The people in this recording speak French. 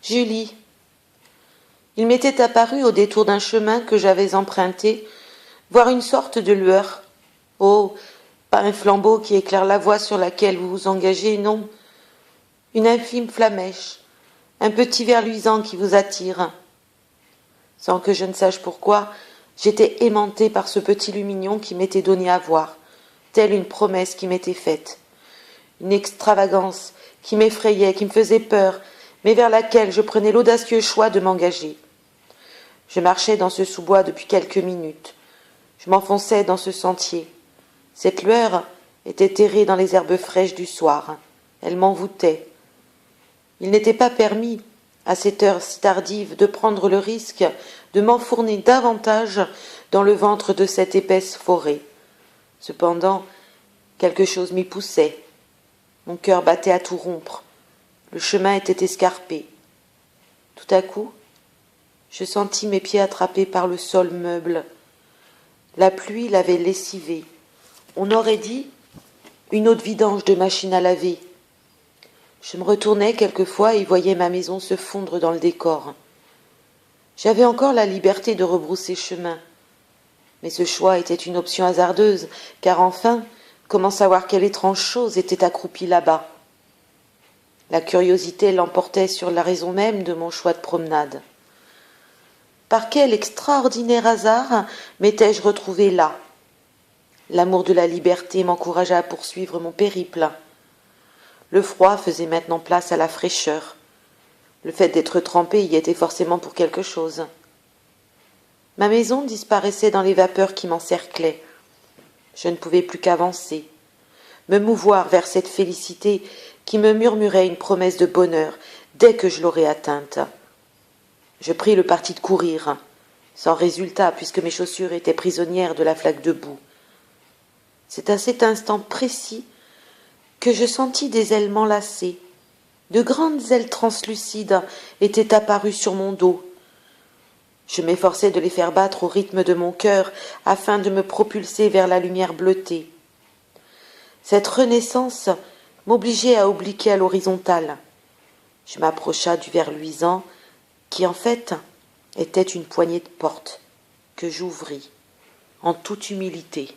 Julie. Il m'était apparu au détour d'un chemin que j'avais emprunté, voir une sorte de lueur. Oh, pas un flambeau qui éclaire la voie sur laquelle vous vous engagez, non. Une infime flamèche, un petit ver luisant qui vous attire. Sans que je ne sache pourquoi, j'étais aimantée par ce petit lumignon qui m'était donné à voir, telle une promesse qui m'était faite. Une extravagance qui m'effrayait, qui me faisait peur, mais vers laquelle je prenais l'audacieux choix de m'engager. Je marchais dans ce sous-bois depuis quelques minutes. Je m'enfonçais dans ce sentier. Cette lueur était terrée dans les herbes fraîches du soir. Elle m'envoûtait. Il n'était pas permis, à cette heure si tardive, de prendre le risque de m'enfourner davantage dans le ventre de cette épaisse forêt. Cependant, quelque chose m'y poussait. Mon cœur battait à tout rompre. Le chemin était escarpé. Tout à coup, je sentis mes pieds attrapés par le sol meuble. La pluie l'avait lessivé. On aurait dit une eau de vidange de machine à laver. Je me retournais quelquefois et voyais ma maison se fondre dans le décor. J'avais encore la liberté de rebrousser chemin. Mais ce choix était une option hasardeuse, car enfin, comment savoir quelle étrange chose était accroupie là-bas? La curiosité l'emportait sur la raison même de mon choix de promenade. Par quel extraordinaire hasard m'étais-je retrouvée là? L'amour de la liberté m'encouragea à poursuivre mon périple. Le froid faisait maintenant place à la fraîcheur. Le fait d'être trempé y était forcément pour quelque chose. Ma maison disparaissait dans les vapeurs qui m'encerclaient. Je ne pouvais plus qu'avancer, me mouvoir vers cette félicité qui me murmurait une promesse de bonheur dès que je l'aurais atteinte. Je pris le parti de courir, sans résultat puisque mes chaussures étaient prisonnières de la flaque de boue. C'est à cet instant précis que je sentis des ailes m'enlacer. De grandes ailes translucides étaient apparues sur mon dos. Je m'efforçais de les faire battre au rythme de mon cœur afin de me propulser vers la lumière bleutée. Cette renaissance m'obligeait à obliquer à l'horizontale. Je m'approcha du ver luisant qui, en fait, était une poignée de porte que j'ouvris en toute humilité.